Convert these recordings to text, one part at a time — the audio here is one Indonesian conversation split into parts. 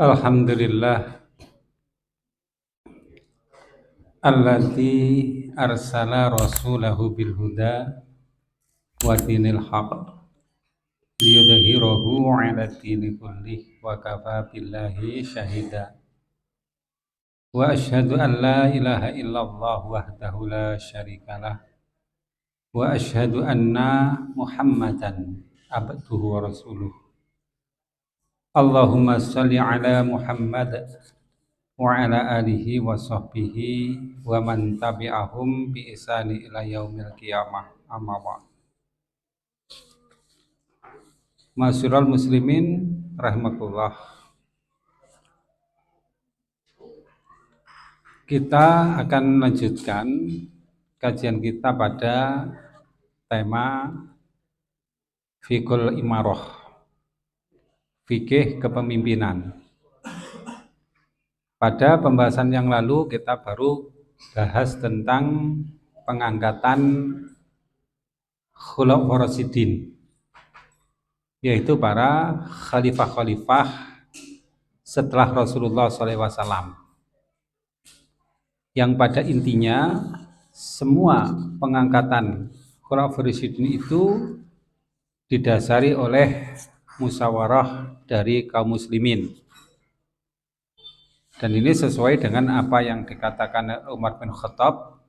Alhamdulillah alladzi arsala rasulahu bil huda wa dinil haq liyudhhirahu 'ala dini kullih wa kafa billahi syahida wa asyhadu an la ilaha illallah wahdahu la syarikalah wa asyhadu anna muhammadan abduhu wa rasuluh. Allahumma shalli ala Muhammad wa ala alihi wa sahbihi wa man tabi'ahum bi ihsani ila yaumil qiyamah, amma ba'd. Ma'asyiral muslimin rahimakumullah. Kita akan melanjutkan kajian kita pada tema Fiqhul Imarah, fikih kepemimpinan. Pada pembahasan yang lalu kita baru bahas tentang pengangkatan Khulafaur Rasyidin, yaitu para khalifah-khalifah setelah Rasulullah SAW, yang pada intinya semua pengangkatan Khulafaur Rasyidin itu didasari oleh musyawarah dari kaum muslimin. Dan ini sesuai dengan apa yang dikatakan Umar bin Khattab,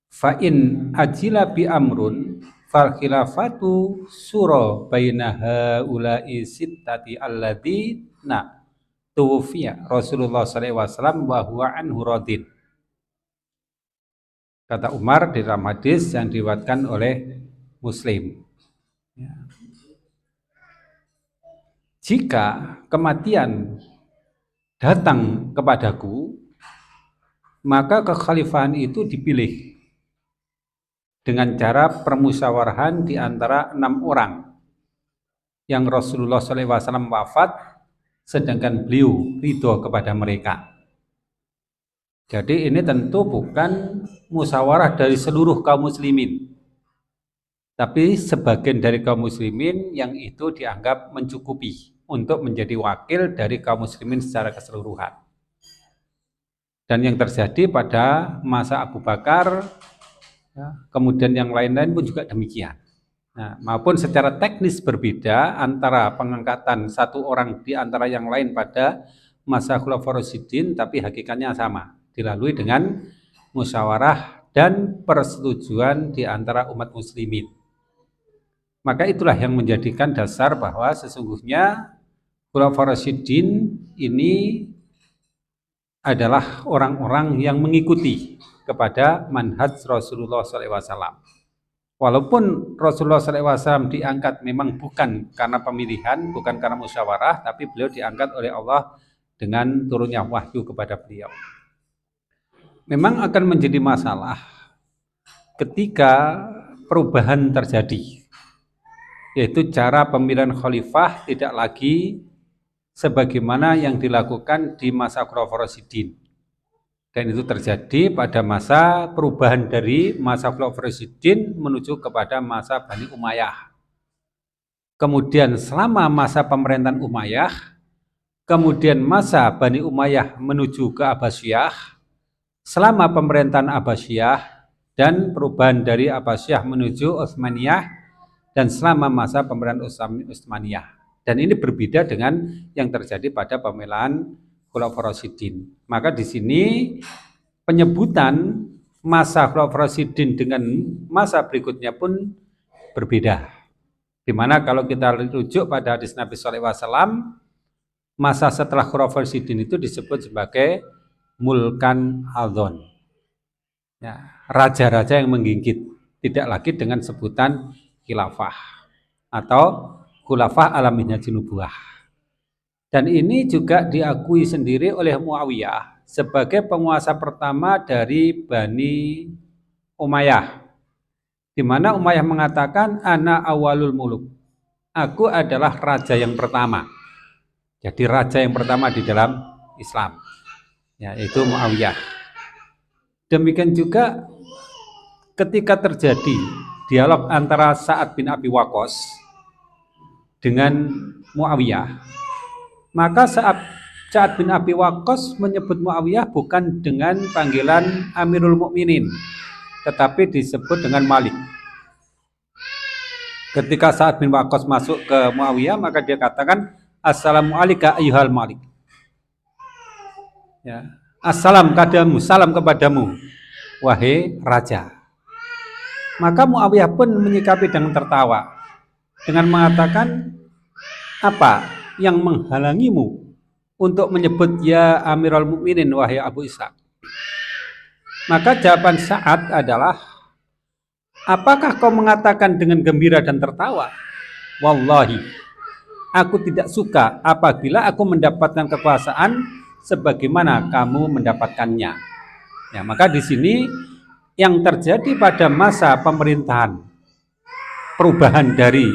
fa in ajila bi amrun fal khilafatu sura baina haula'i sittati alladzina tuwfiya Rasulullah sallallahu alaihi wasallam wa huwa anhu radin. Kata Umar di dalam hadis yang diriwayatkan oleh Muslim. Jika kematian datang kepadaku, maka kekhalifahan itu dipilih dengan cara permusyawarahan di antara 6 orang yang Rasulullah SAW wafat sedangkan beliau ridho kepada mereka. Jadi ini tentu bukan musyawarah dari seluruh kaum muslimin, tapi sebagian dari kaum muslimin yang itu dianggap mencukupi untuk menjadi wakil dari kaum muslimin secara keseluruhan. Dan yang terjadi pada masa Abu Bakar, kemudian yang lain-lain pun juga demikian. Nah, maupun secara teknis berbeda antara pengangkatan satu orang di antara yang lain pada masa Khulafaur Rasyidin, tapi hakikatnya sama, dilalui dengan musyawarah dan persetujuan di antara umat muslimin. Maka itulah yang menjadikan dasar bahwa sesungguhnya Khulafaur Rasyidin ini adalah orang-orang yang mengikuti kepada manhaj Rasulullah SAW. Walaupun Rasulullah SAW diangkat memang bukan karena pemilihan, bukan karena musyawarah, tapi beliau diangkat oleh Allah dengan turunnya wahyu kepada beliau. Memang akan menjadi masalah ketika perubahan terjadi, yaitu cara pemilihan khalifah tidak lagi sebagaimana yang dilakukan di masa Khulafaur Rasyidin. Dan itu terjadi pada masa perubahan dari masa Khulafaur Rasyidin menuju kepada masa Bani Umayyah. Kemudian selama masa pemerintahan Umayyah, kemudian masa Bani Umayyah menuju ke Abbasiyah, selama pemerintahan Abbasiyah dan perubahan dari Abbasiyah menuju Utsmaniyah, dan selama masa pemerintahan Utsmaniyah. Dan ini berbeda dengan yang terjadi pada pemilihan Khulafaur Rasyidin. Maka di sini penyebutan masa Khulafaur Rasyidin dengan masa berikutnya pun berbeda. Di mana kalau kita rujuk pada hadis Nabi SAW, masa setelah Khulafaur Rasyidin itu disebut sebagai mulkan adzon. Ya, raja-raja yang menggigit, tidak lagi dengan sebutan khilafah atau khulafah ala minhajin nubuwah. Dan ini juga diakui sendiri oleh Muawiyah sebagai penguasa pertama dari Bani Umayyah, di mana Umayyah mengatakan ana awalul muluk, aku adalah raja yang pertama. Jadi raja yang pertama di dalam Islam, yaitu Muawiyah. Demikian juga ketika terjadi dialog antara Sa'ad bin Abi Waqqas dengan Muawiyah, Maka Sa'ad bin Abi Waqqas menyebut Muawiyah bukan dengan panggilan Amirul Mukminin, tetapi disebut dengan Malik. Ketika Sa'ad bin Waqqas masuk ke Muawiyah, maka dia katakan, Assalamualaikum ayyuhal Malik. Ya. Assalam kadamu, salam kepadamu, wahai raja. Maka Muawiyah pun menyikapi dengan tertawa, dengan mengatakan, apa yang menghalangimu untuk menyebut ya Amirul Mukminin, wahai Abu Ishaq? Maka jawaban Sa'ad adalah, apakah kau mengatakan dengan gembira dan tertawa? Wallahi, aku tidak suka apabila aku mendapatkan kekuasaan sebagaimana kamu mendapatkannya. Ya, maka di sini yang terjadi pada masa pemerintahan perubahan dari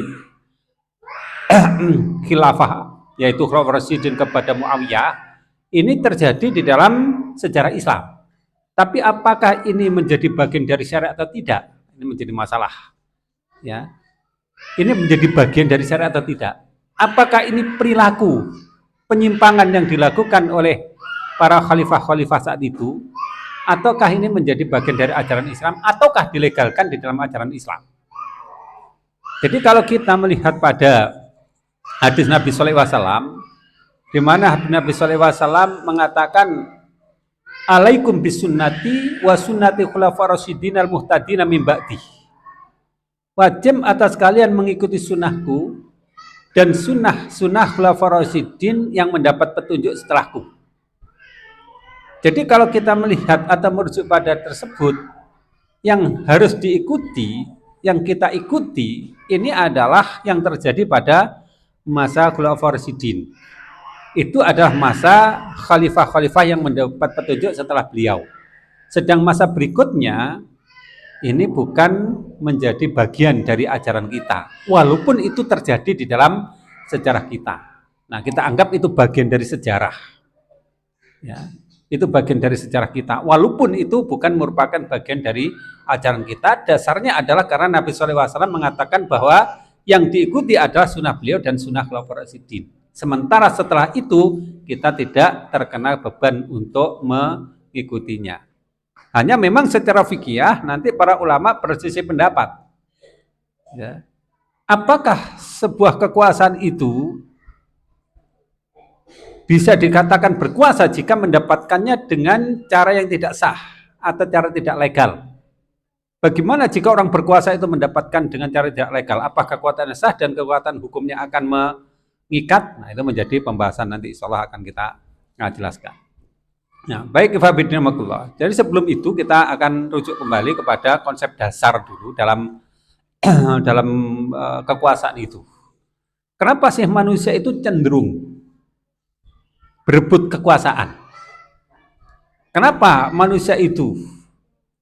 khilafah, yaitu Khulafaur Rasyidin kepada Muawiyah, ini terjadi di dalam sejarah Islam. Tapi apakah ini menjadi bagian dari syariat atau tidak? Ini menjadi masalah. Ya, ini menjadi bagian dari syariat atau tidak? Apakah ini perilaku penyimpangan yang dilakukan oleh para khalifah-khalifah saat itu, ataukah ini menjadi bagian dari ajaran Islam, ataukah dilegalkan di dalam ajaran Islam? Jadi kalau kita melihat pada hadis Nabi SAW, di mana Nabi SAW mengatakan, alaikum bisunnati wa sunnati khulafaur rasyidin al-muhtadin min ba'di. Wajib atas kalian mengikuti sunnahku dan sunnah khulafaur rasyidin yang mendapat petunjuk setelahku. Jadi kalau kita melihat atau merujuk pada tersebut, yang harus diikuti, yang kita ikuti, ini adalah yang terjadi pada masa Khulafaur Rasyidin. Itu adalah masa khalifah-khalifah yang mendapat petunjuk setelah beliau. Sedang masa berikutnya, ini bukan menjadi bagian dari ajaran kita, walaupun itu terjadi di dalam sejarah kita. Nah, kita anggap itu bagian dari sejarah. Ya, itu bagian dari sejarah kita, walaupun itu bukan merupakan bagian dari ajaran kita. Dasarnya adalah karena Nabi SAW mengatakan bahwa yang diikuti adalah sunnah beliau dan sunnah Khulafaur Rasyidin. Sementara setelah itu kita tidak terkena beban untuk mengikutinya. Hanya memang secara fikih nanti para ulama berselisih pendapat. Ya. Apakah sebuah kekuasaan itu bisa dikatakan berkuasa jika mendapatkannya dengan cara yang tidak sah atau cara tidak legal? Bagaimana jika orang berkuasa itu mendapatkan dengan cara tidak legal? Apakah kekuatannya sah dan kekuatan hukumnya akan mengikat? Nah, itu menjadi pembahasan nanti insyaallah akan kita jelaskan. Nah, baik Ifabidinamatullah. Jadi sebelum itu kita akan rujuk kembali kepada konsep dasar dulu dalam kekuasaan itu. Kenapa sih manusia itu cenderung berebut kekuasaan? Kenapa manusia itu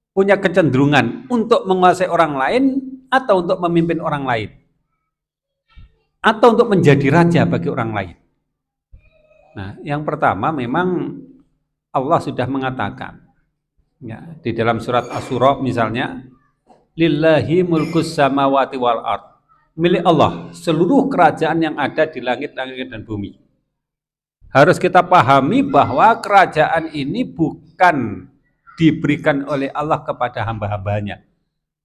punya kecenderungan untuk menguasai orang lain atau untuk memimpin orang lain? Atau untuk menjadi raja bagi orang lain? Nah, yang pertama memang Allah sudah mengatakan, ya, di dalam surat Asy-Syura misalnya, lillahi mulkus samawati wal ard, milik Allah seluruh kerajaan yang ada di langit-langit dan bumi. Harus kita pahami bahwa kerajaan ini bukan diberikan oleh Allah kepada hamba-hambanya,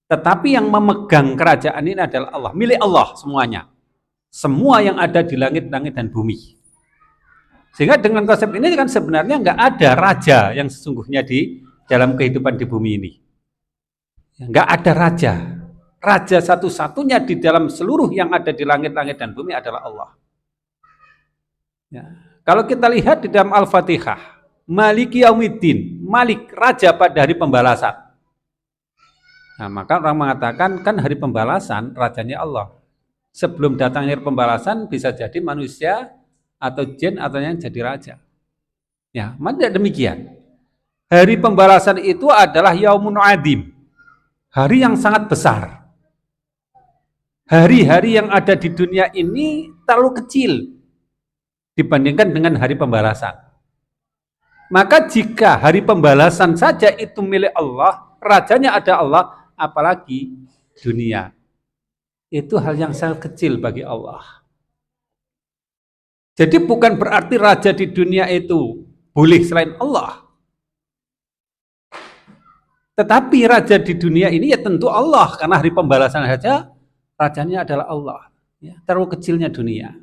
tetapi yang memegang kerajaan ini adalah Allah, milik Allah semuanya, semua yang ada di langit-langit dan bumi. Sehingga dengan konsep ini kan sebenarnya nggak ada raja yang sesungguhnya di dalam kehidupan di bumi ini. Nggak ada raja. Raja satu-satunya di dalam seluruh yang ada di langit-langit dan bumi adalah Allah. Ya. Kalau kita lihat di dalam Al-Fatihah, Maliki Yaumiddin, Malik, raja pada hari pembalasan. Nah, maka orang mengatakan kan hari pembalasan rajanya Allah. Sebelum datangnya hari pembalasan bisa jadi manusia atau jin atau yang jadi raja. Ya, tidak demikian. Hari pembalasan itu adalah Yaumun Adim, hari yang sangat besar. Hari-hari yang ada di dunia ini terlalu kecil dibandingkan dengan hari pembalasan. Maka jika hari pembalasan saja itu milik Allah, rajanya ada Allah, apalagi dunia. Itu hal yang sangat kecil bagi Allah. Jadi bukan berarti raja di dunia itu boleh selain Allah. Tetapi raja di dunia ini ya tentu Allah, karena hari pembalasan saja rajanya adalah Allah. Ya, terlalu kecilnya dunia.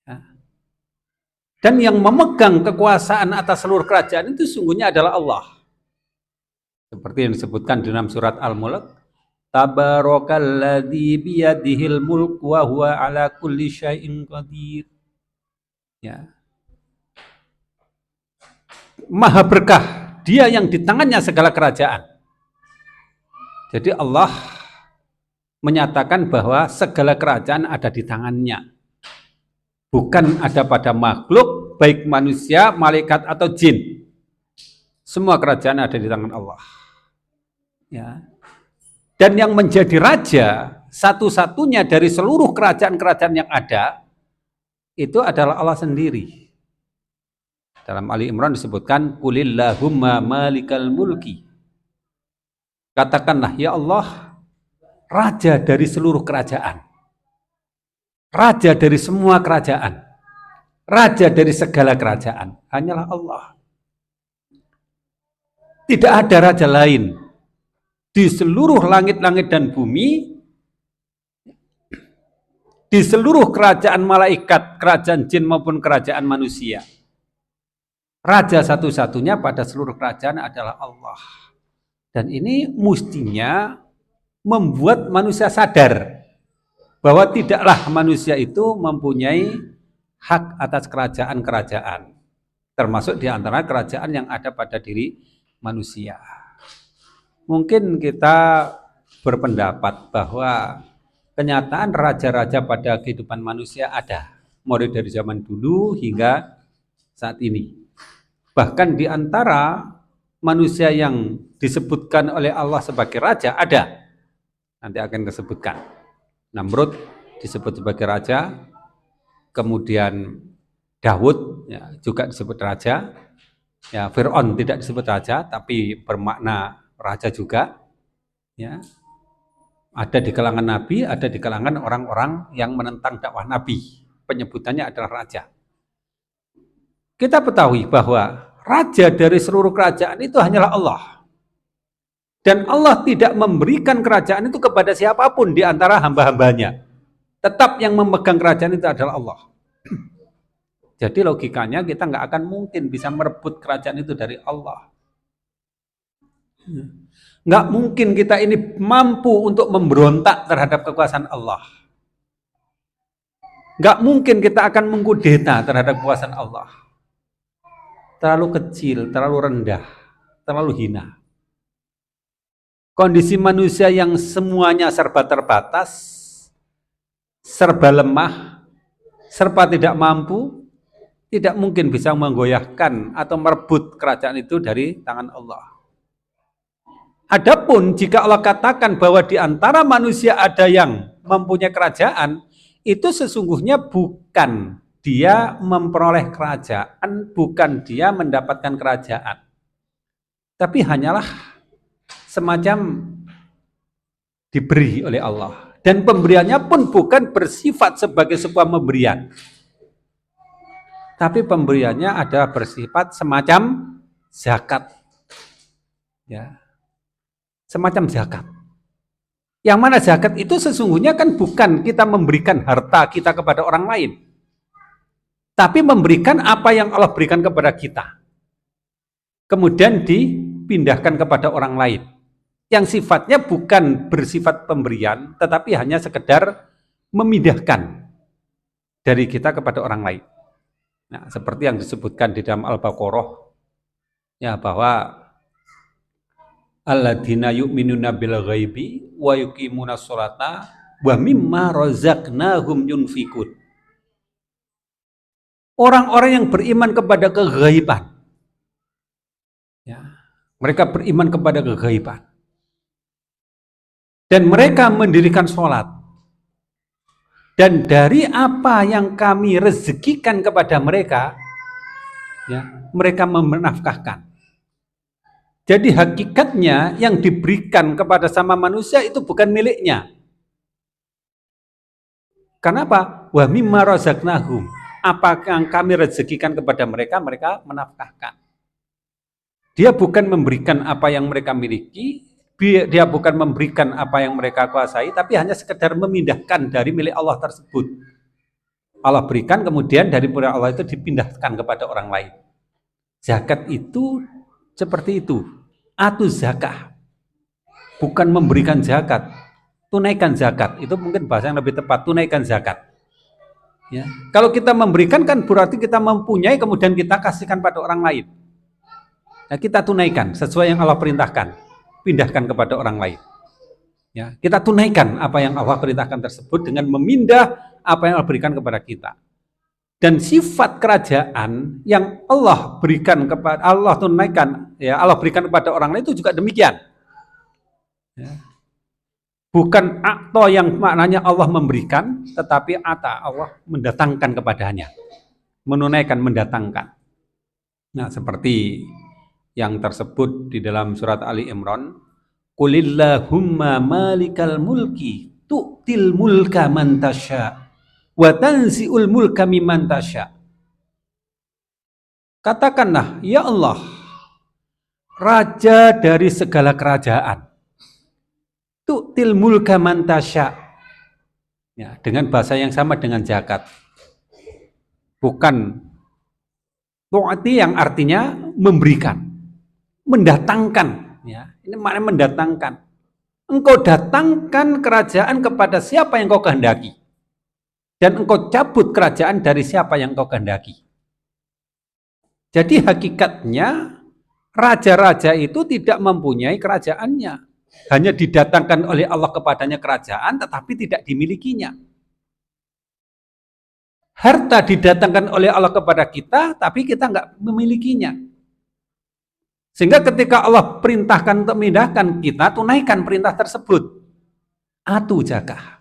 Ya. Dan yang memegang kekuasaan atas seluruh kerajaan itu sungguhnya adalah Allah. Seperti yang disebutkan di dalam surat Al-Mulk, Tabarakalladzi biyadihil mulk wa huwa ala kulli syai'in qadir. Ya. Maha berkah, dia yang di tangannya segala kerajaan. Jadi Allah menyatakan bahwa segala kerajaan ada di tangannya. Bukan ada pada makhluk, baik manusia, malaikat atau jin. Semua kerajaan ada di tangan Allah. Ya. Dan yang menjadi raja, satu-satunya dari seluruh kerajaan-kerajaan yang ada, itu adalah Allah sendiri. Dalam Ali Imran disebutkan, Qulillahumma malikal mulki. Katakanlah, ya Allah, raja dari seluruh kerajaan. Raja dari semua kerajaan. Raja dari segala kerajaan. Hanyalah Allah. Tidak ada raja lain di seluruh langit-langit dan bumi, di seluruh kerajaan malaikat, kerajaan jin maupun kerajaan manusia. Raja satu-satunya pada seluruh kerajaan adalah Allah. Dan ini mestinya membuat manusia sadar bahwa tidaklah manusia itu mempunyai hak atas kerajaan-kerajaan, termasuk di antara kerajaan yang ada pada diri manusia. Mungkin kita berpendapat bahwa kenyataan raja-raja pada kehidupan manusia ada, mulai dari zaman dulu hingga saat ini. Bahkan di antara manusia yang disebutkan oleh Allah sebagai raja ada. Nanti akan disebutkan. Namrud disebut sebagai raja, kemudian Daud ya, juga disebut raja. Ya, Fir'aun tidak disebut raja, tapi bermakna raja juga. Ya. Ada di kalangan nabi, ada di kalangan orang-orang yang menentang dakwah nabi. Penyebutannya adalah raja. Kita ketahui bahwa raja dari seluruh kerajaan itu hanyalah Allah. Dan Allah tidak memberikan kerajaan itu kepada siapapun di antara hamba-hambanya. Tetap yang memegang kerajaan itu adalah Allah. Jadi logikanya kita nggak akan mungkin bisa merebut kerajaan itu dari Allah. Nggak mungkin kita ini mampu untuk memberontak terhadap kekuasaan Allah. Nggak mungkin kita akan mengkudeta terhadap kekuasaan Allah. Terlalu kecil, terlalu rendah, terlalu hina. Kondisi manusia yang semuanya serba terbatas, serba lemah, serba tidak mampu, tidak mungkin bisa menggoyahkan atau merebut kerajaan itu dari tangan Allah. Adapun jika Allah katakan bahwa di antara manusia ada yang mempunyai kerajaan, itu sesungguhnya bukan dia memperoleh kerajaan, bukan dia mendapatkan kerajaan. Tapi hanyalah semacam diberi oleh Allah. Dan pemberiannya pun bukan bersifat sebagai sebuah pemberian. Tapi pemberiannya adalah bersifat semacam zakat. Ya. Semacam zakat. Yang mana zakat itu sesungguhnya kan bukan kita memberikan harta kita kepada orang lain. Tapi memberikan apa yang Allah berikan kepada kita. Kemudian dipindahkan kepada orang lain. Yang sifatnya bukan bersifat pemberian, tetapi hanya sekedar memindahkan dari kita kepada orang lain. Nah, seperti yang disebutkan di dalam Al-Baqarah, ya, bahwa alladzina yu'minuna bil ghaibi wa yuqimunas sholata wa mimma razaqnahum yunfikun. Orang-orang yang beriman kepada keghaiban. Ya, mereka beriman kepada keghaiban. Dan mereka mendirikan sholat. Dan dari apa yang kami rezekikan kepada mereka, ya, mereka menafkahkan. Jadi hakikatnya yang diberikan kepada sama manusia itu bukan miliknya. Kenapa? Wa mimma razaqnahum. apa yang kami rezekikan kepada mereka, mereka menafkahkan. Dia bukan memberikan apa yang mereka miliki, dia bukan memberikan apa yang mereka kuasai, tapi hanya sekedar memindahkan dari milik Allah tersebut. Allah berikan, kemudian dari milik Allah itu dipindahkan kepada orang lain. Zakat itu seperti itu. Atu zakah. Bukan memberikan zakat. Tunaikan zakat. Itu mungkin bahasa yang lebih tepat. Tunaikan zakat. Ya. Kalau kita memberikan kan berarti kita mempunyai, kemudian kita kasihkan pada orang lain. Nah, kita tunaikan sesuai yang Allah perintahkan, pindahkan kepada orang lain. Ya, kita tunaikan apa yang Allah perintahkan tersebut dengan memindah apa yang Allah berikan kepada kita. Dan sifat kerajaan yang Allah berikan kepada Allah tunaikan, ya Allah berikan kepada orang lain itu juga demikian. Ya. Bukan akto yang maknanya Allah memberikan, tetapi ata Allah mendatangkan kepadanya, menunaikan, mendatangkan. Nah, seperti yang tersebut di dalam surat Ali Imran, Qulillahumma malikal mulki tu'til mulka man tasya wa tanzi'ul mulka mimman tasya. Katakanlah, ya Allah, Raja dari segala kerajaan, tu'til mulka man tasya. Ya, dengan bahasa yang sama dengan zakat. Bukan tu'ti yang artinya memberikan, mendatangkan, ya. Ini maknanya mendatangkan. Engkau datangkan kerajaan kepada siapa yang kau kehendaki, dan engkau cabut kerajaan dari siapa yang kau kehendaki. Jadi hakikatnya raja-raja itu tidak mempunyai kerajaannya, hanya didatangkan oleh Allah kepadanya kerajaan, tetapi tidak dimilikinya. Harta didatangkan oleh Allah kepada kita, tapi kita nggak memilikinya. Sehingga ketika Allah perintahkan untuk memindahkan, kita tunaikan perintah tersebut. Atu zakah.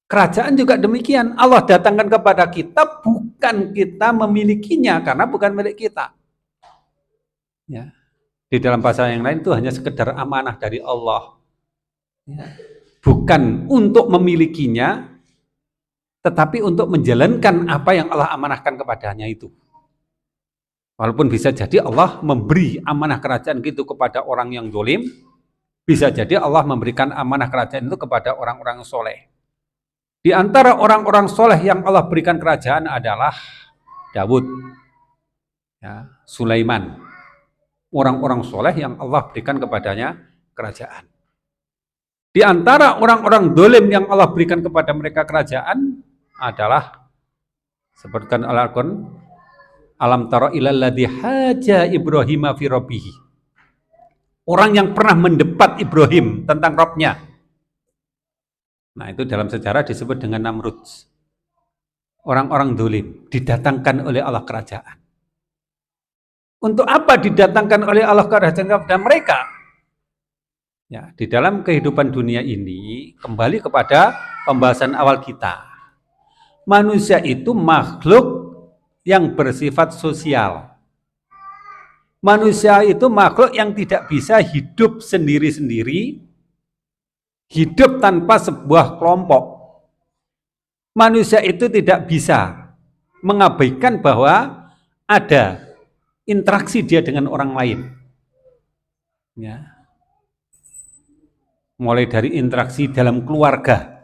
Kerajaan juga demikian. Allah datangkan kepada kita, bukan kita memilikinya, karena bukan milik kita. Ya. Di dalam bahasa yang lain itu hanya sekedar amanah dari Allah. Ya. Bukan untuk memilikinya, tetapi untuk menjalankan apa yang Allah amanahkan kepadanya itu. Walaupun bisa jadi Allah memberi amanah kerajaan itu kepada orang yang zalim, bisa jadi Allah memberikan amanah kerajaan itu kepada orang-orang soleh. Di antara orang-orang soleh yang Allah berikan kerajaan adalah Daud, ya, Sulaiman. Orang-orang soleh yang Allah berikan kepadanya kerajaan. Di antara orang-orang zalim yang Allah berikan kepada mereka kerajaan adalah seperti Al-Qur'an, alam tara ilal ladzi haja Ibrahim fi rabbih. Orang yang pernah mendebat Ibrahim tentang Rabbnya. Nah, itu dalam sejarah disebut dengan Namrud. Orang-orang zalim didatangkan oleh Allah kerajaan. Untuk apa didatangkan oleh Allah kerajaan kepada mereka? Ya, di dalam kehidupan dunia ini kembali kepada pembahasan awal kita. Manusia itu makhluk yang bersifat sosial. Manusia itu makhluk yang tidak bisa hidup sendiri-sendiri, hidup tanpa sebuah kelompok. Manusia itu tidak bisa mengabaikan bahwa ada interaksi dia dengan orang lain. Ya. Mulai dari interaksi dalam keluarga.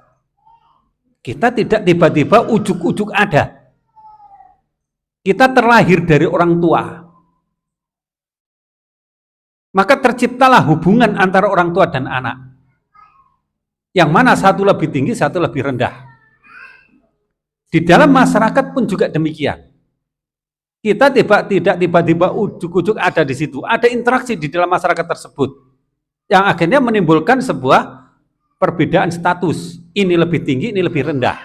Kita tidak tiba-tiba ujuk-ujuk ada. Kita terlahir dari orang tua. Maka terciptalah hubungan antara orang tua dan anak. Yang mana satu lebih tinggi, satu lebih rendah. Di dalam masyarakat pun juga demikian. Kita tidak tiba-tiba ujuk-ujuk ada di situ. Ada interaksi di dalam masyarakat tersebut. Yang akhirnya menimbulkan sebuah perbedaan status. Ini lebih tinggi, ini lebih rendah.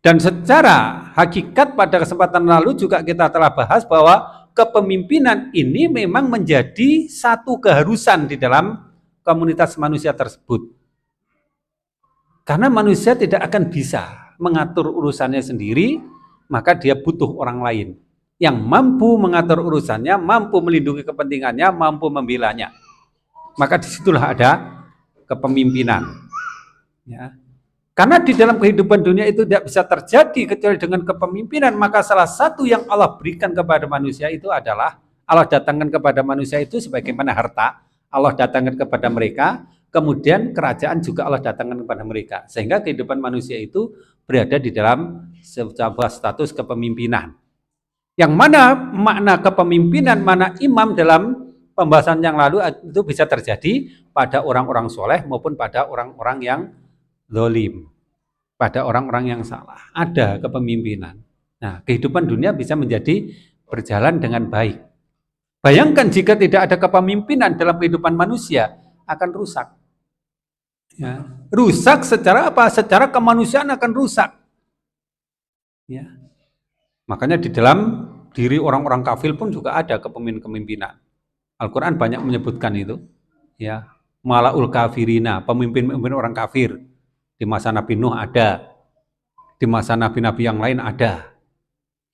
Dan secara hakikat pada kesempatan lalu juga kita telah bahas bahwa kepemimpinan ini memang menjadi satu keharusan di dalam komunitas manusia tersebut. Karena manusia tidak akan bisa mengatur urusannya sendiri, maka dia butuh orang lain yang mampu mengatur urusannya, mampu melindungi kepentingannya, mampu membelanya. Maka disitulah ada kepemimpinan. Ya. Karena di dalam kehidupan dunia itu tidak bisa terjadi kecuali dengan kepemimpinan, maka salah satu yang Allah berikan kepada manusia itu adalah Allah datangkan kepada manusia itu sebagaimana harta, Allah datangkan kepada mereka, kemudian kerajaan juga Allah datangkan kepada mereka. Sehingga kehidupan manusia itu berada di dalam sebuah status kepemimpinan. Yang mana makna kepemimpinan, mana imam dalam pembahasan yang lalu itu bisa terjadi pada orang-orang soleh maupun pada orang-orang yang zalim, pada orang-orang yang salah. Ada kepemimpinan. Nah, kehidupan dunia bisa menjadi berjalan dengan baik. Bayangkan jika tidak ada kepemimpinan dalam kehidupan manusia, akan rusak. Ya. Rusak secara apa? Secara kemanusiaan akan rusak. Ya. Makanya di dalam diri orang-orang kafir pun juga ada kepemimpinan. Al-Quran banyak menyebutkan itu. Ya. Malaul kafirina, pemimpin-pemimpin orang kafir. Di masa Nabi Nuh ada, di masa nabi-nabi yang lain ada.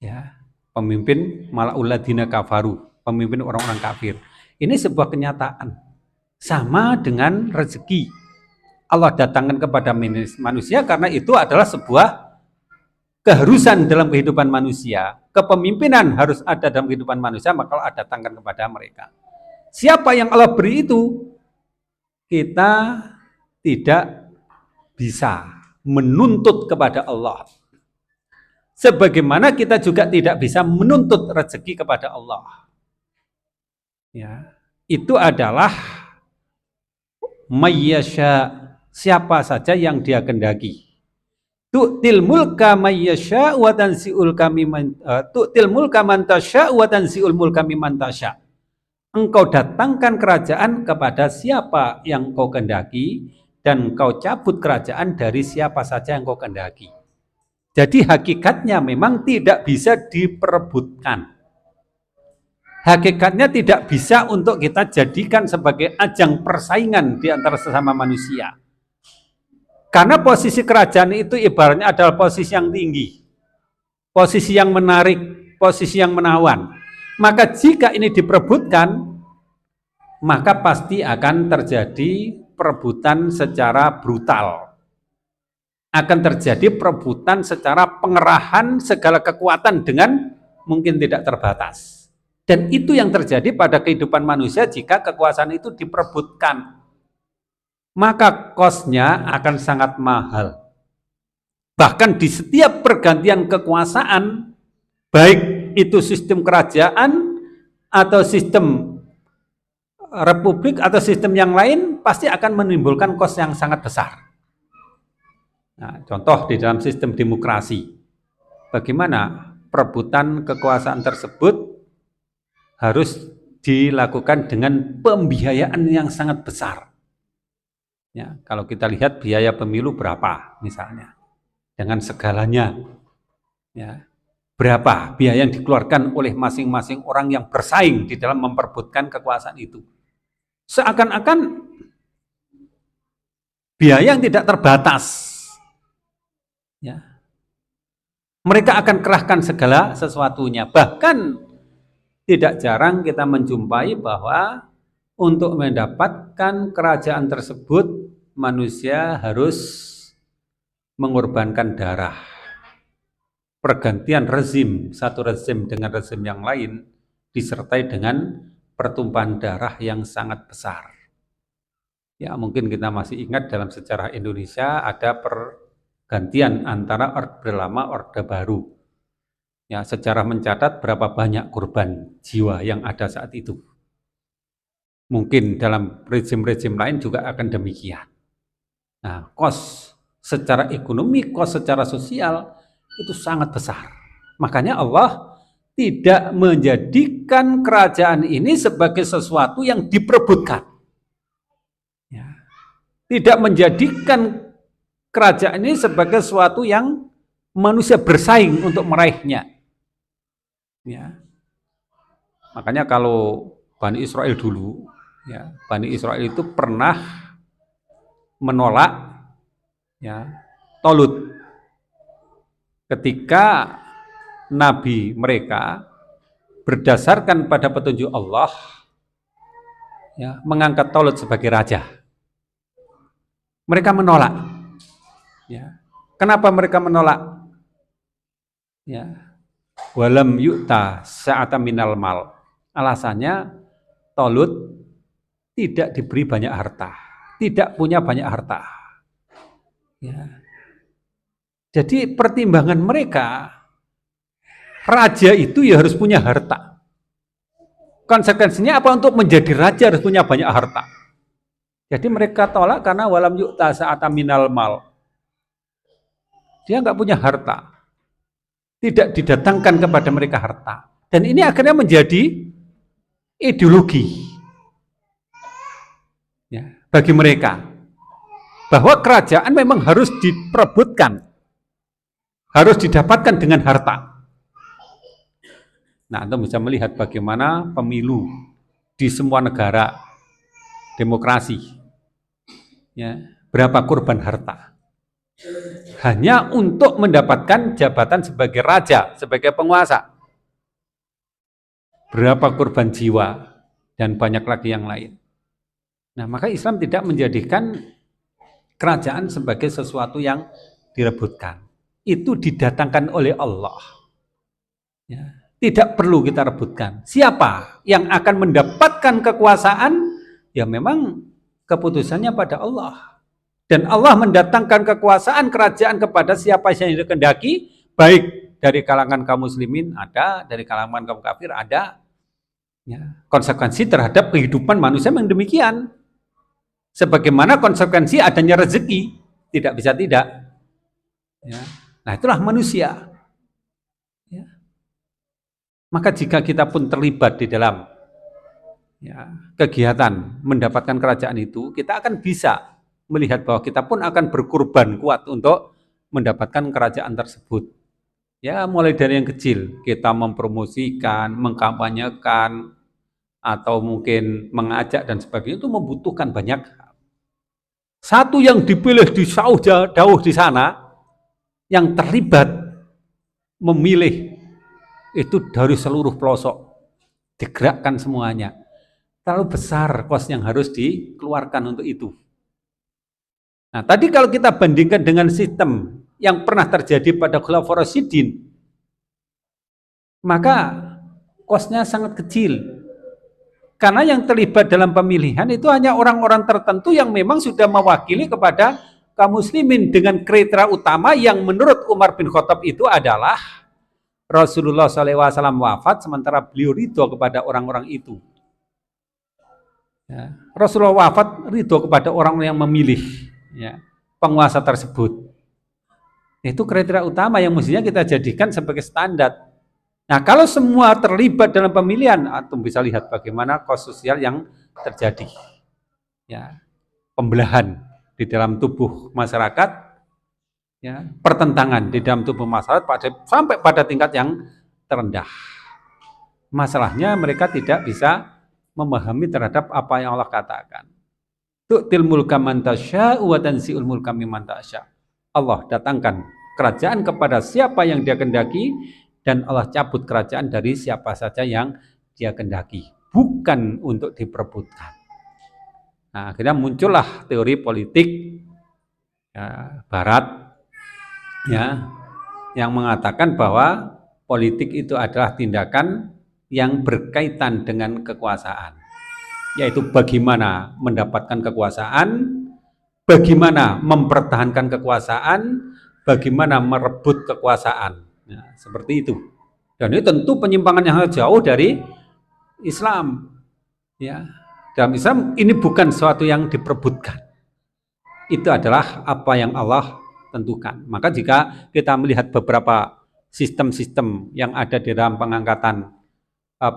Ya, pemimpin malaul ladina kafaru, pemimpin orang-orang kafir. Ini sebuah kenyataan. Sama dengan rezeki. Allah datangkan kepada manusia karena itu adalah sebuah keharusan dalam kehidupan manusia. Kepemimpinan harus ada dalam kehidupan manusia, maka Allah datangkan kepada mereka. Siapa yang Allah beri itu, kita tidak bisa menuntut kepada Allah. Sebagaimana kita juga tidak bisa menuntut rezeki kepada Allah. Ya, itu adalah mayyasha, siapa saja yang dia kendaki. Tu'til mulka mayyasha wa tanzi'ul tu'til mulka man tasya wa tanzi'ul mulka mimman tasya. Engkau datangkan kerajaan kepada siapa yang kau kendaki, dan kau cabut kerajaan dari siapa saja yang kau kehendaki. Jadi hakikatnya memang tidak bisa diperebutkan. Hakikatnya tidak bisa untuk kita jadikan sebagai ajang persaingan di antara sesama manusia. Karena posisi kerajaan itu ibaratnya adalah posisi yang tinggi, posisi yang menarik, posisi yang menawan. Maka jika ini diperebutkan, maka pasti akan terjadi perebutan secara brutal. Akan terjadi perebutan secara pengerahan segala kekuatan dengan mungkin tidak terbatas. Dan itu yang terjadi pada kehidupan manusia jika kekuasaan itu diperebutkan. Maka kosnya akan sangat mahal. Bahkan di setiap pergantian kekuasaan, baik itu sistem kerajaan atau sistem republik atau sistem yang lain, pasti akan menimbulkan kos yang sangat besar. Nah, contoh di dalam sistem demokrasi, bagaimana perebutan kekuasaan tersebut harus dilakukan dengan pembiayaan yang sangat besar. Ya, kalau kita lihat biaya pemilu berapa misalnya, dengan segalanya, ya, berapa biaya yang dikeluarkan oleh masing-masing orang yang bersaing di dalam memperebutkan kekuasaan itu. Seakan-akan biaya yang tidak terbatas. Ya. Mereka akan kerahkan segala sesuatunya. Bahkan tidak jarang kita menjumpai bahwa untuk mendapatkan kerajaan tersebut manusia harus mengorbankan darah. Pergantian rezim, satu rezim dengan rezim yang lain disertai dengan pertumpahan darah yang sangat besar. Ya, mungkin kita masih ingat dalam sejarah Indonesia ada pergantian antara Orde Lama, Orde Baru. Ya, sejarah mencatat berapa banyak korban jiwa yang ada saat itu. Mungkin dalam rezim-rezim lain juga akan demikian. Nah, kos secara ekonomi, kos secara sosial itu sangat besar. Makanya Allah tidak menjadikan kerajaan ini sebagai sesuatu yang diperebutkan. Ya. Tidak menjadikan kerajaan ini sebagai sesuatu yang manusia bersaing untuk meraihnya. Ya. Makanya kalau Bani Israel dulu, ya, Bani Israel itu pernah menolak, ya, Tolut ketika Nabi mereka berdasarkan pada petunjuk Allah, ya, mengangkat Tolut sebagai raja. Mereka menolak. Ya. Kenapa mereka menolak? Ya. Walam yu'ta sa'ata minal mal. Alasannya Tolut tidak diberi banyak harta, tidak punya banyak harta. Ya. Jadi pertimbangan mereka, raja itu ya harus punya harta. Konsekuensinya apa? Untuk menjadi raja harus punya banyak harta. Jadi mereka tolak karena walam yu'ta sa'ata minal mal. Dia nggak punya harta. Tidak didatangkan kepada mereka harta. Dan ini akhirnya menjadi ideologi ya, bagi mereka. Bahwa kerajaan memang harus diperebutkan. Harus didapatkan dengan harta. Nah, Anda bisa melihat bagaimana pemilu di semua negara demokrasi. Ya, berapa korban harta. Hanya untuk mendapatkan jabatan sebagai raja, sebagai penguasa. Berapa korban jiwa, dan banyak lagi yang lain. Nah, maka Islam tidak menjadikan kerajaan sebagai sesuatu yang direbutkan. Itu didatangkan oleh Allah. Ya, tidak perlu kita rebutkan. Siapa yang akan mendapatkan kekuasaan? Ya memang keputusannya pada Allah. Dan Allah mendatangkan kekuasaan kerajaan kepada siapa yang dikehendaki, baik dari kalangan kaum muslimin ada, dari kalangan kaum kafir ada. Ya, konsekuensi terhadap kehidupan manusia yang demikian. Sebagaimana konsekuensi adanya rezeki, tidak bisa tidak. Ya. Nah itulah manusia. Ya. Maka jika kita pun terlibat di dalam ya, kegiatan mendapatkan kerajaan itu, kita akan bisa melihat bahwa kita pun akan berkorban kuat untuk mendapatkan kerajaan tersebut. Ya, mulai dari yang kecil, kita mempromosikan, mengkampanyekan, atau mungkin mengajak dan sebagainya, itu membutuhkan banyak hal. Satu yang dipilih di jauh di sana, yang terlibat memilih itu dari seluruh pelosok, digerakkan semuanya. Terlalu besar kos yang harus dikeluarkan untuk itu. Nah, tadi kalau kita bandingkan dengan sistem yang pernah terjadi pada Khulafaur Rasyidin, maka kosnya sangat kecil. Karena yang terlibat dalam pemilihan itu hanya orang-orang tertentu yang memang sudah mewakili kepada kaum muslimin dengan kriteria utama yang menurut Umar bin Khattab itu adalah Rasulullah SAW wafat sementara beliau ridho kepada orang-orang itu. Ya. Rasulullah wafat ridho kepada orang yang memilih ya, penguasa tersebut. Itu kriteria utama yang mestinya kita jadikan sebagai standar. Nah, kalau semua terlibat dalam pemilihan, antum bisa lihat bagaimana kos sosial yang terjadi. Ya, pembelahan di dalam tubuh masyarakat, ya, pertentangan di dalam tubuh masyarakat sampai pada tingkat yang terendah. Masalahnya mereka tidak bisa memahami terhadap apa yang Allah katakan. Tu'til mulka man tasya'u wa tanzi'ul mulka mimman tasya'. Allah datangkan kerajaan kepada siapa yang Dia kehendaki, dan Allah cabut kerajaan dari siapa saja yang Dia kehendaki, bukan untuk diperebutkan. Nah, akhirnya muncullah teori politik ya, Barat ya, yang mengatakan bahwa politik itu adalah tindakan yang berkaitan dengan kekuasaan, yaitu bagaimana mendapatkan kekuasaan, bagaimana mempertahankan kekuasaan, bagaimana merebut kekuasaan. Ya, seperti itu. Dan ini tentu penyimpangan yang jauh dari Islam. Ya, dalam Islam ini bukan sesuatu yang diperebutkan. Itu adalah apa yang Allah tentukan. Maka jika kita melihat beberapa sistem-sistem yang ada di dalam pengangkatan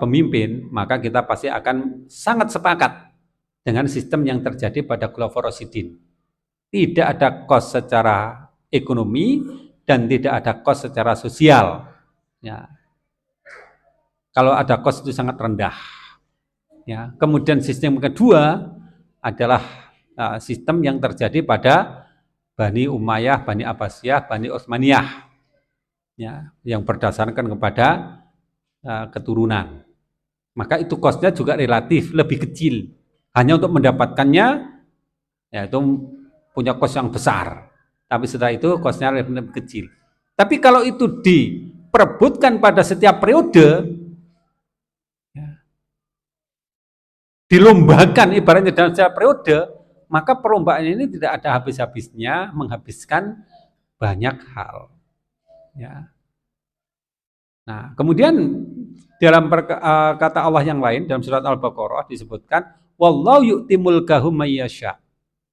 pemimpin, maka kita pasti akan sangat sepakat dengan sistem yang terjadi pada Khulafaur Rasyidin. Tidak ada kos secara ekonomi dan tidak ada kos secara sosial. Ya. Kalau ada kos itu sangat rendah. Ya. Kemudian sistem kedua adalah sistem yang terjadi pada Bani Umayyah, Bani Abbasiyah, Bani Utsmaniyah, ya, yang berdasarkan kepada keturunan. Maka itu kosnya juga relatif lebih kecil. Hanya untuk mendapatkannya, ya itu punya kos yang besar. Tapi setelah itu kosnya lebih kecil. Tapi kalau itu diperebutkan pada setiap periode, ya, dilombakan ibaratnya dalam setiap periode, maka perlombaan ini tidak ada habis-habisnya, menghabiskan banyak hal. Ya. Nah, kemudian dalam kata Allah yang lain dalam surat Al-Baqarah disebutkan, wallahu yu'ti mulkahu may yasha.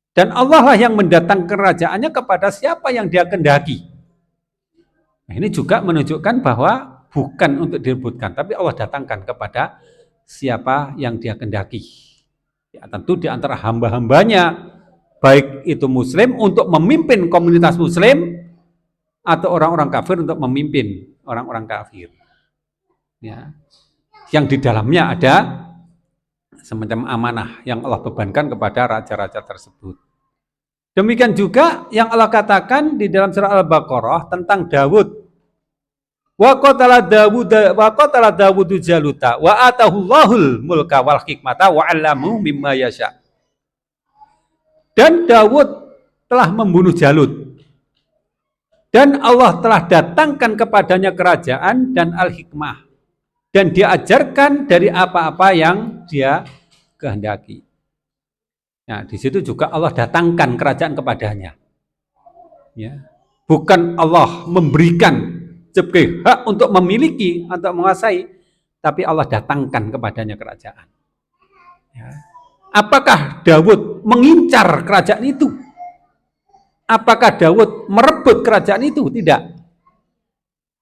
Dan Allah lah yang mendatangkan kerajaannya kepada siapa yang Dia kehendaki. Nah, ini juga menunjukkan bahwa bukan untuk direbutkan, tapi Allah datangkan kepada siapa yang Dia kehendaki. Ya, tentu di antara hamba-hambanya, baik itu Muslim untuk memimpin komunitas Muslim atau orang-orang kafir untuk memimpin orang-orang kafir. Ya. Yang di dalamnya ada semacam amanah yang Allah bebankan kepada raja-raja tersebut. Demikian juga yang Allah katakan di dalam surah Al-Baqarah tentang Dawud. Wa qatala Dawudu Jaluta wa atahullahul mulka wal hikmata wa 'allamahu mimma yasha. Dan Dawud telah membunuh Jalut. Dan Allah telah datangkan kepadanya kerajaan dan al-hikmah. Dan dia ajarkan dari apa-apa yang dia kehendaki. Nah, di situ juga Allah datangkan kerajaan kepadanya. Ya. Bukan Allah memberikan sebagai hak untuk memiliki atau menguasai, tapi Allah datangkan kepadanya kerajaan. Ya. Apakah Daud mengincar kerajaan itu? Apakah Daud merebut kerajaan itu? Tidak.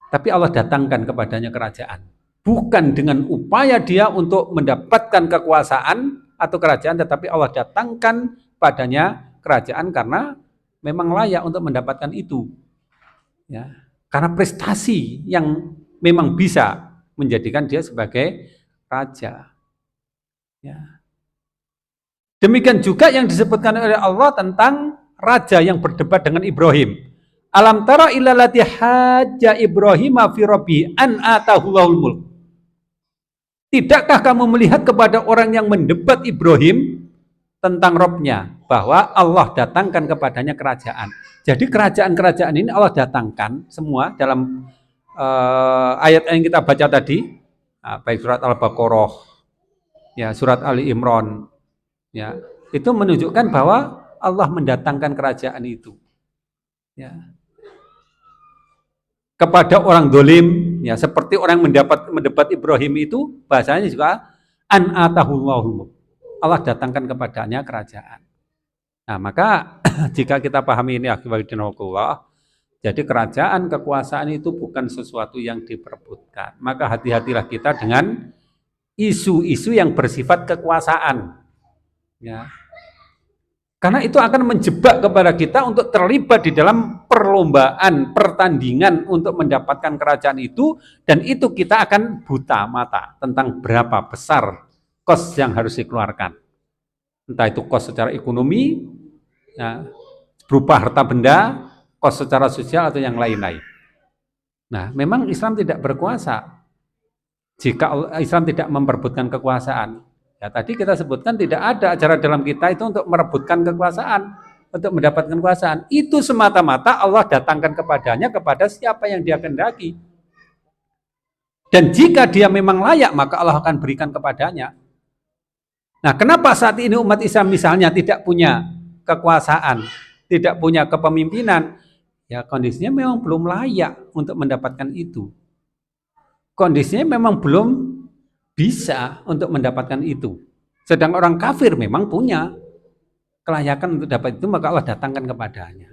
Tapi Allah datangkan kepadanya kerajaan. Bukan dengan upaya dia untuk mendapatkan kekuasaan atau kerajaan, tetapi Allah datangkan padanya kerajaan karena memang layak untuk mendapatkan itu. Ya. Karena prestasi yang memang bisa menjadikan dia sebagai raja. Ya. Demikian juga yang disebutkan oleh Allah tentang raja yang berdebat dengan Ibrahim. Alam tara ilallati hajja Ibrahim fi rabbi an atahullahul mulk. Tidakkah kamu melihat kepada orang yang mendebat Ibrahim tentang Robnya, bahwa Allah datangkan kepadanya kerajaan. Jadi kerajaan-kerajaan ini Allah datangkan semua dalam ayat yang kita baca tadi, baik surat Al-Baqarah, ya, surat Ali Imran, ya, itu menunjukkan bahwa Allah mendatangkan kerajaan itu, ya, kepada orang dolim, ya, seperti orang mendebat Ibrahim itu, bahasanya juga an atahullahu, Allah datangkan kepadanya kerajaan. Nah, maka jika kita pahami ini akibatullah, jadi kerajaan, kekuasaan itu bukan sesuatu yang diperebutkan. Maka hati-hatilah kita dengan isu-isu yang bersifat kekuasaan. Ya. Karena itu akan menjebak kepada kita untuk terlibat di dalam perlombaan, pertandingan untuk mendapatkan kerajaan itu, dan itu kita akan buta mata tentang berapa besar kos yang harus dikeluarkan. Entah itu kos secara ekonomi, ya, berupa harta benda, kos secara sosial atau yang lain-lain. Nah, memang Islam tidak berkuasa jika Islam tidak memperebutkan kekuasaan. Ya, tadi kita sebutkan tidak ada ajaran dalam kita itu untuk merebutkan kekuasaan, untuk mendapatkan kekuasaan. Itu semata-mata Allah datangkan kepadanya kepada siapa yang dia kehendaki. Dan jika dia memang layak, maka Allah akan berikan kepadanya. Nah, kenapa saat ini umat Islam misalnya tidak punya kekuasaan, tidak punya kepemimpinan? Ya, kondisinya memang belum layak untuk mendapatkan itu. Kondisinya memang belum bisa untuk mendapatkan itu. Sedang orang kafir memang punya kelayakan untuk dapat itu, maka Allah datangkan kepadanya.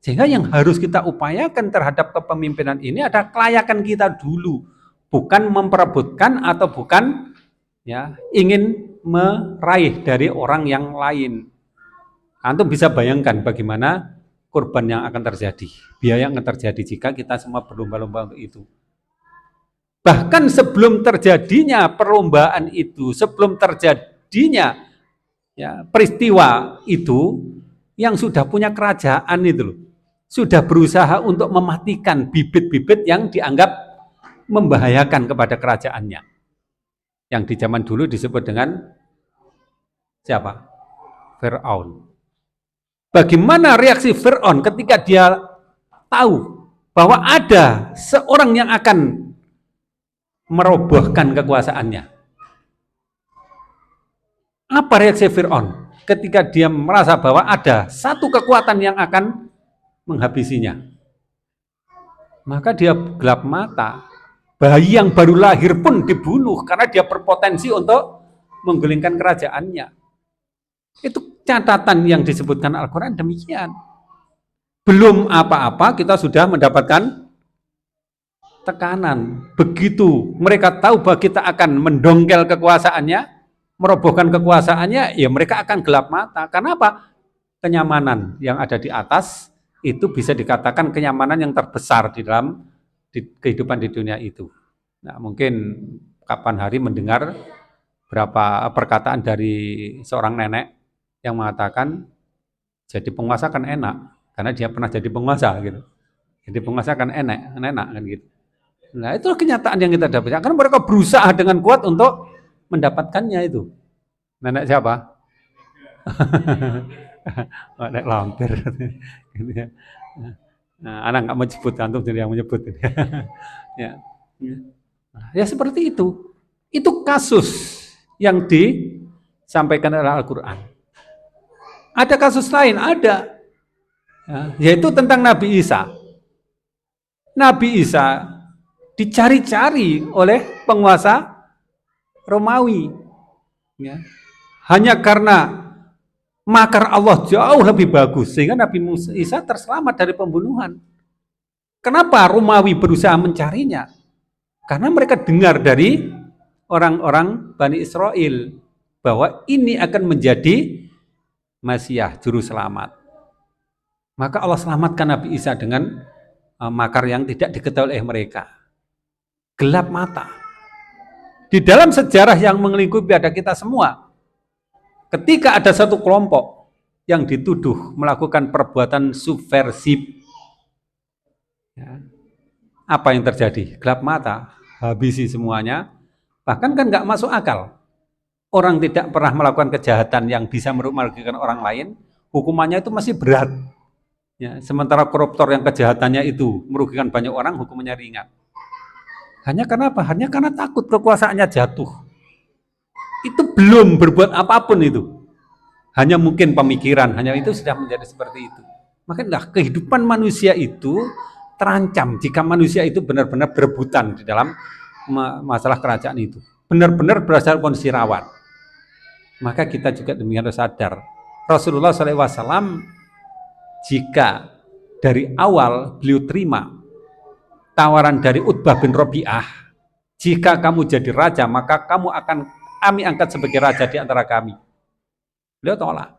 Sehingga yang harus kita upayakan terhadap kepemimpinan ini adalah kelayakan kita dulu, bukan memperebutkan atau bukan, ya, ingin meraih dari orang yang lain. Antum bisa bayangkan bagaimana korban yang akan terjadi, biaya yang akan terjadi jika kita semua berlomba-lomba untuk itu. Bahkan sebelum terjadinya perlombaan itu, sebelum terjadinya, ya, peristiwa itu, yang sudah punya kerajaan itu loh, sudah berusaha untuk mematikan bibit-bibit yang dianggap membahayakan kepada kerajaannya. Yang di zaman dulu disebut dengan siapa? Fir'aun. Bagaimana reaksi Fir'aun ketika dia tahu bahwa ada seorang yang akan merobohkan kekuasaannya? Apa reaksi Fir'aun ketika dia merasa bahwa ada satu kekuatan yang akan menghabisinya? Maka dia gelap mata. Bayi yang baru lahir pun dibunuh karena dia berpotensi untuk menggulingkan kerajaannya. Itu catatan yang disebutkan Al-Quran demikian. Belum apa-apa kita sudah mendapatkan tekanan. Begitu mereka tahu bahwa kita akan mendongkel kekuasaannya, merobohkan kekuasaannya, ya mereka akan gelap mata. Karena apa? Kenyamanan yang ada di atas itu bisa dikatakan kenyamanan yang terbesar di dalam kehidupan di dunia itu. Nah, mungkin kapan hari mendengar berapa perkataan dari seorang nenek yang mengatakan jadi penguasa kan enak karena dia pernah jadi penguasa gitu. Jadi penguasa kan enak kan gitu. Nah, itu kenyataan yang kita dapatkan. Karena mereka berusaha dengan kuat untuk mendapatkannya itu. Nenek siapa? Nenek lampir. Gitu ya. Nah, anak nggak menyebut, antum jadi yang menyebut. Ya. Ya seperti itu. Itu kasus yang disampaikan oleh Al-Quran. Ada kasus lain, ada. Ya, yaitu tentang Nabi Isa. Nabi Isa dicari-cari oleh penguasa Romawi. Ya. Hanya karena makar Allah jauh lebih bagus, sehingga Nabi Isa terselamat dari pembunuhan. Kenapa Romawi berusaha mencarinya? Karena mereka dengar dari orang-orang Bani Israel bahwa ini akan menjadi Mesias, juru selamat. Maka Allah selamatkan Nabi Isa dengan makar yang tidak diketahui oleh mereka. Gelap mata. Di dalam sejarah yang melingkupi ada kita semua, ketika ada satu kelompok yang dituduh melakukan perbuatan subversif, ya, apa yang terjadi? Gelap mata, habisi semuanya. Bahkan kan nggak masuk akal. Orang tidak pernah melakukan kejahatan yang bisa merugikan orang lain, hukumannya itu masih berat. Ya, sementara koruptor yang kejahatannya itu merugikan banyak orang, hukumannya ringan. Hanya karena apa? Hanya karena takut kekuasaannya jatuh. Itu belum berbuat apapun itu. Hanya mungkin pemikiran, hanya itu sudah menjadi seperti itu. Makanya kehidupan manusia itu terancam jika manusia itu benar-benar berebutan di dalam masalah kerajaan itu. Benar-benar berasal kondisi rawan. Maka kita juga demikian harus sadar. Rasulullah SAW jika dari awal beliau terima tawaran dari Utbah bin Rabi'ah, jika kamu jadi raja, maka kamu akan kami angkat sebagai raja di antara kami. Beliau tolak.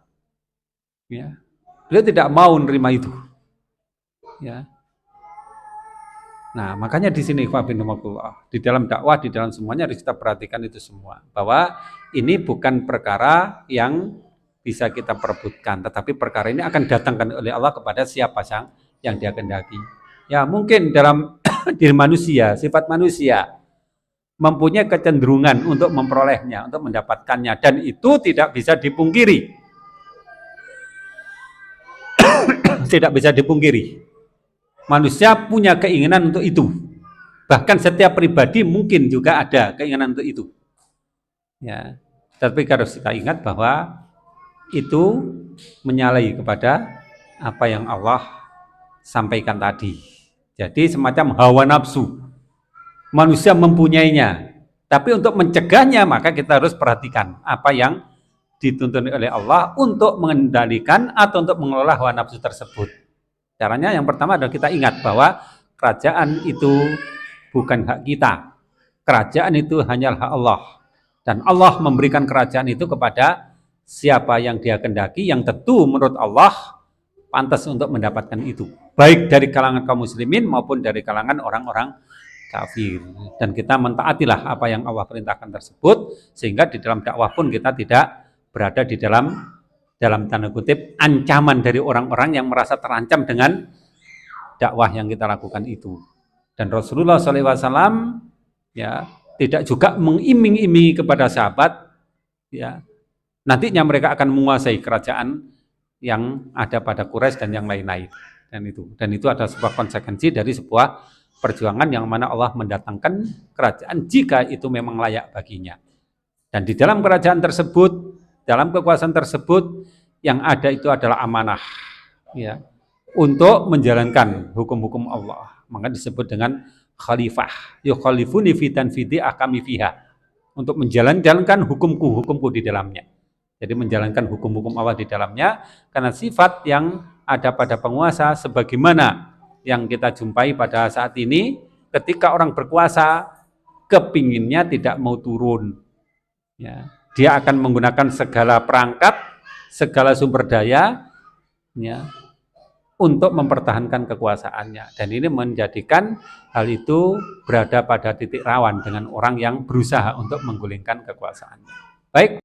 Ya. Beliau tidak mau menerima itu. Ya. Nah, makanya di sini di dalam dakwah, di dalam semuanya harus kita perhatikan itu semua. Bahwa ini bukan perkara yang bisa kita perebutkan, tetapi perkara ini akan datangkan oleh Allah kepada siapa yang Dia kehendaki. Ya, mungkin dalam diri manusia, sifat manusia mempunyai kecenderungan untuk memperolehnya, untuk mendapatkannya, dan itu tidak bisa dipungkiri. Tidak bisa dipungkiri. Manusia punya keinginan untuk itu. Bahkan setiap pribadi mungkin juga ada keinginan untuk itu. Ya, tapi harus kita ingat bahwa itu menyalahi kepada apa yang Allah sampaikan tadi. Jadi semacam hawa nafsu. Manusia mempunyainya, tapi untuk mencegahnya maka kita harus perhatikan apa yang dituntut oleh Allah untuk mengendalikan atau untuk mengelola hawa nafsu tersebut. Caranya yang pertama adalah kita ingat bahwa kerajaan itu bukan hak kita. Kerajaan itu hanyalah hak Allah. Dan Allah memberikan kerajaan itu kepada siapa yang Dia kehendaki, yang tentu menurut Allah pantas untuk mendapatkan itu. Baik dari kalangan kaum muslimin maupun dari kalangan orang-orang kafir. Dan kita mentaatilah apa yang Allah perintahkan tersebut, sehingga di dalam dakwah pun kita tidak berada di dalam tanda kutip ancaman dari orang-orang yang merasa terancam dengan dakwah yang kita lakukan itu. Dan Rasulullah SAW ya tidak juga mengiming-imingi kepada sahabat ya nantinya mereka akan menguasai kerajaan yang ada pada Quraisy dan yang lain-lain. Dan itu adalah sebuah konsekuensi dari sebuah perjuangan yang mana Allah mendatangkan kerajaan jika itu memang layak baginya. Dan di dalam kerajaan tersebut, dalam kekuasaan tersebut, yang ada itu adalah amanah, ya, untuk menjalankan hukum-hukum Allah. Maka disebut dengan khalifah. Yukhalifuni fi tanfidhi ahkami fiha. Untuk menjalankan hukumku di dalamnya. Jadi menjalankan hukum-hukum Allah di dalamnya, karena sifat yang ada pada penguasa sebagaimana yang kita jumpai pada saat ini, ketika orang berkuasa kepinginnya tidak mau turun, ya, dia akan menggunakan segala perangkat, segala sumber daya, ya, untuk mempertahankan kekuasaannya. Dan ini menjadikan hal itu berada pada titik rawan dengan orang yang berusaha untuk menggulingkan kekuasaannya. Baik.